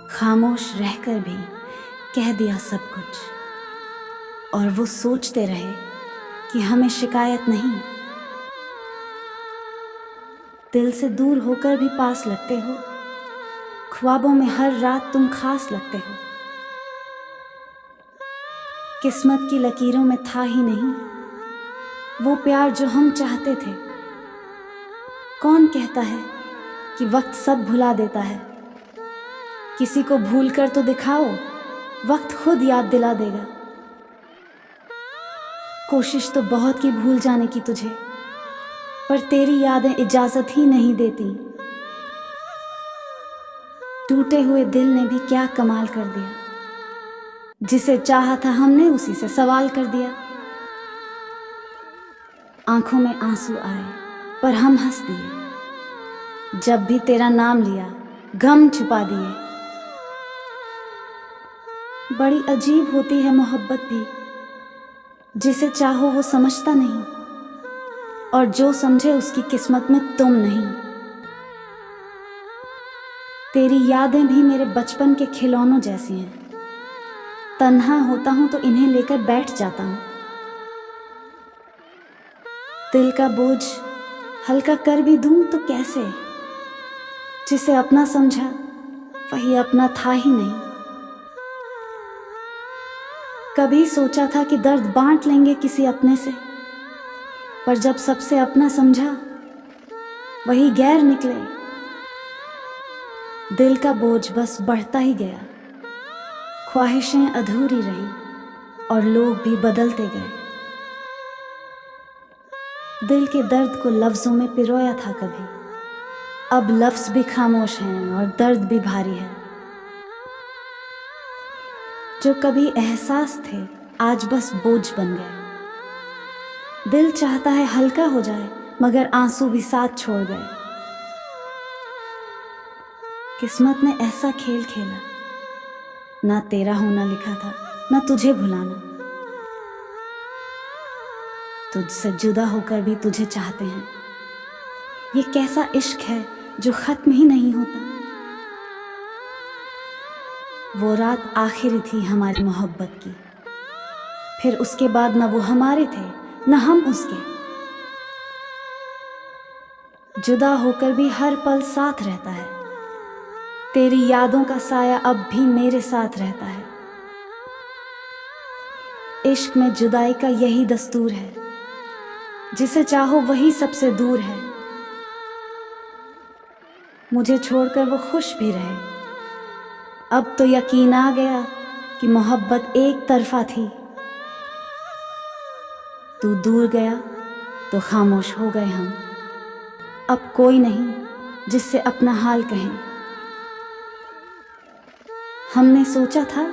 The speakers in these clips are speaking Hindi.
खामोश रहकर भी कह दिया सब कुछ, और वो सोचते रहे कि हमें शिकायत नहीं। दिल से दूर होकर भी पास लगते हो, ख्वाबों में हर रात तुम खास लगते हो। किस्मत की लकीरों में था ही नहीं वो प्यार जो हम चाहते थे। कौन कहता है कि वक्त सब भुला देता है? किसी को भूल कर तो दिखाओ, वक्त खुद याद दिला देगा। कोशिश तो बहुत की भूल जाने की तुझे, पर तेरी यादें इजाजत ही नहीं देती। टूटे हुए दिल ने भी क्या कमाल कर दिया, जिसे चाहा था हमने उसी से सवाल कर दिया। आंखों में आंसू आए पर हम हंस दिए, जब भी तेरा नाम लिया गम छुपा दिए। बड़ी अजीब होती है मोहब्बत भी, जिसे चाहो वो समझता नहीं, और जो समझे उसकी किस्मत में तुम नहीं। तेरी यादें भी मेरे बचपन के खिलौनों जैसी हैं, तन्हा होता हूं तो इन्हें लेकर बैठ जाता हूं। दिल का बोझ हल्का कर भी दूं तो कैसे, जिसे अपना समझा वही अपना था ही नहीं। कभी सोचा था कि दर्द बांट लेंगे किसी अपने से, पर जब सबसे अपना समझा वही गैर निकले। दिल का बोझ बस बढ़ता ही गया, ख्वाहिशें अधूरी रहीं और लोग भी बदलते गए। दिल के दर्द को लफ्जों में पिरोया था कभी, अब लफ्ज भी खामोश हैं और दर्द भी भारी है। जो कभी एहसास थे आज बस बोझ बन गए। दिल चाहता है हल्का हो जाए, मगर आंसू भी साथ छोड़ गए। किस्मत ने ऐसा खेल खेला, ना तेरा होना लिखा था ना तुझे भुलाना। तुझसे जुदा होकर भी तुझे चाहते हैं, ये कैसा इश्क है जो खत्म ही नहीं होता। वो रात आखिरी थी हमारी मोहब्बत की, फिर उसके बाद न वो हमारे थे न हम उसके। जुदा होकर भी हर पल साथ रहता है, तेरी यादों का साया अब भी मेरे साथ रहता है। इश्क में जुदाई का यही दस्तूर है, जिसे चाहो वही सबसे दूर है। मुझे छोड़कर वो खुश भी रहे, अब तो यकीन आ गया कि मोहब्बत एक तरफा थी। तू दूर गया तो खामोश हो गए हम, अब कोई नहीं जिससे अपना हाल कहें। हमने सोचा था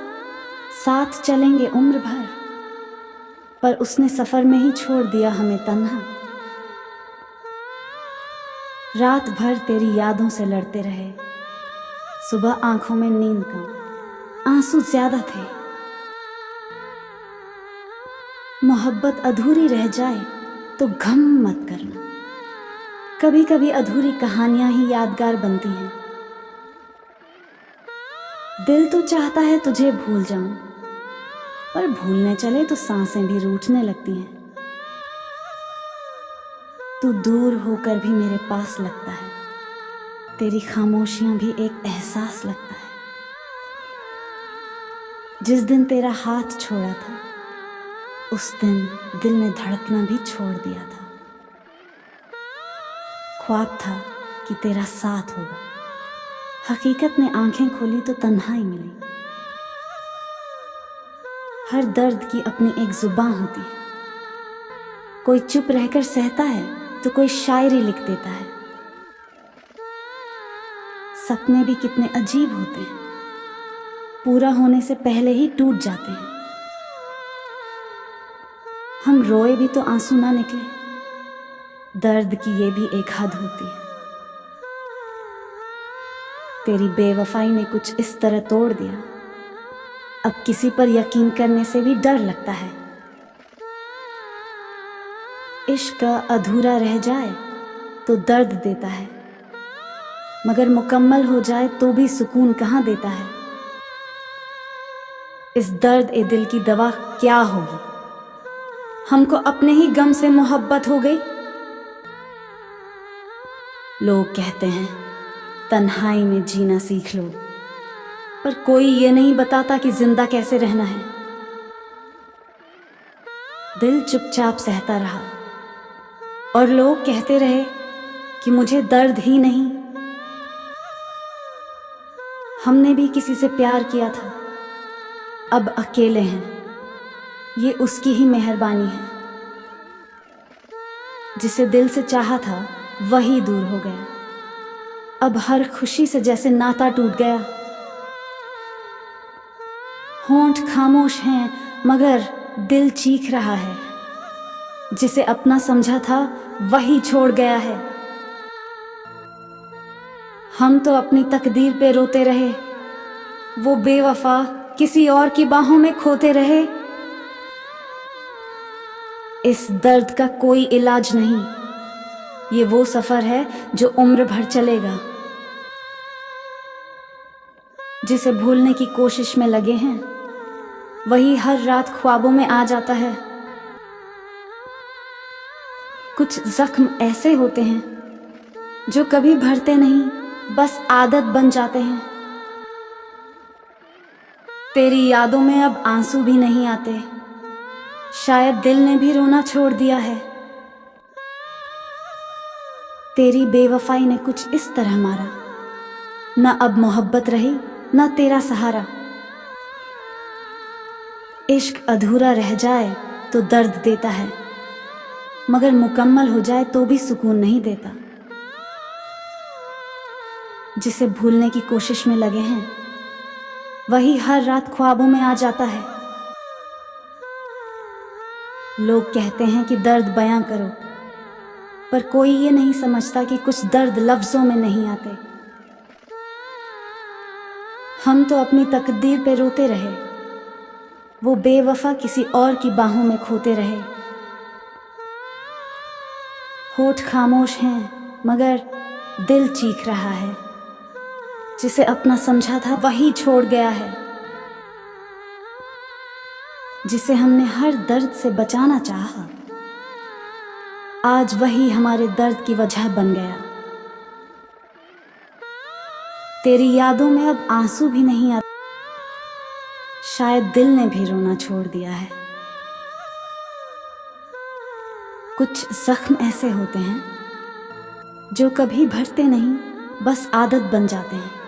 साथ चलेंगे उम्र भर, पर उसने सफर में ही छोड़ दिया हमें तन्हा। रात भर तेरी यादों से लड़ते रहे, सुबह आंखों में नींद कम, आंसू ज्यादा थे। मोहब्बत अधूरी रह जाए तो गम मत करना, कभी कभी अधूरी कहानियां ही यादगार बनती हैं। दिल तो चाहता है तुझे भूल जाऊं, पर भूलने चले तो सांसें भी रूठने लगती हैं। तू दूर होकर भी मेरे पास लगता है, तेरी खामोशियां भी एक एहसास लगता है। जिस दिन तेरा हाथ छोड़ा था उस दिन दिल ने धड़कना भी छोड़ दिया था। ख्वाब था कि तेरा साथ होगा, हकीकत में आंखें खोली तो तन्हाई मिली। हर दर्द की अपनी एक जुबान होती है, कोई चुप रहकर सहता है तो कोई शायरी लिख देता है। सपने भी कितने अजीब होते हैं, पूरा होने से पहले ही टूट जाते हैं। हम रोए भी तो आंसू ना निकले, दर्द की ये भी एक हद होती है। तेरी बेवफाई ने कुछ इस तरह तोड़ दिया, अब किसी पर यकीन करने से भी डर लगता है। इश्क अधूरा रह जाए तो दर्द देता है, मगर मुकम्मल हो जाए तो भी सुकून कहाँ देता है। इस दर्द ए दिल की दवा क्या होगी? हमको अपने ही गम से मोहब्बत हो गई। लोग कहते हैं तन्हाई में जीना सीख लो, पर कोई ये नहीं बताता कि जिंदा कैसे रहना है। दिल चुपचाप सहता रहा और लोग कहते रहे कि मुझे दर्द ही नहीं। हमने भी किसी से प्यार किया था, अब अकेले हैं, ये उसकी ही मेहरबानी है। जिसे दिल से चाहा था वही दूर हो गया, अब हर खुशी से जैसे नाता टूट गया। होंठ खामोश हैं मगर दिल चीख रहा है, जिसे अपना समझा था वही छोड़ गया है। हम तो अपनी तकदीर पे रोते रहे, वो बेवफा किसी और की बाहों में खोते रहे। इस दर्द का कोई इलाज नहीं, ये वो सफर है जो उम्र भर चलेगा। जिसे भूलने की कोशिश में लगे हैं वही हर रात ख्वाबों में आ जाता है। कुछ जख्म ऐसे होते हैं जो कभी भरते नहीं, बस आदत बन जाते हैं। तेरी यादों में अब आंसू भी नहीं आते, शायद दिल ने भी रोना छोड़ दिया है। तेरी बेवफाई ने कुछ इस तरह मारा, न अब मोहब्बत रही न तेरा सहारा। इश्क अधूरा रह जाए तो दर्द देता है, मगर मुकम्मल हो जाए तो भी सुकून नहीं देता। जिसे भूलने की कोशिश में लगे हैं वही हर रात ख्वाबों में आ जाता है। लोग कहते हैं कि दर्द बयां करो, पर कोई ये नहीं समझता कि कुछ दर्द लफ्जों में नहीं आते। हम तो अपनी तकदीर पे रोते रहे, वो बेवफा किसी और की बाहों में खोते रहे। होठ खामोश हैं मगर दिल चीख रहा है, जिसे अपना समझा था वही छोड़ गया है। जिसे हमने हर दर्द से बचाना चाहा, आज वही हमारे दर्द की वजह बन गया। तेरी यादों में अब आंसू भी नहीं आते, शायद दिल ने भी रोना छोड़ दिया है। कुछ जख्म ऐसे होते हैं जो कभी भरते नहीं, बस आदत बन जाते हैं।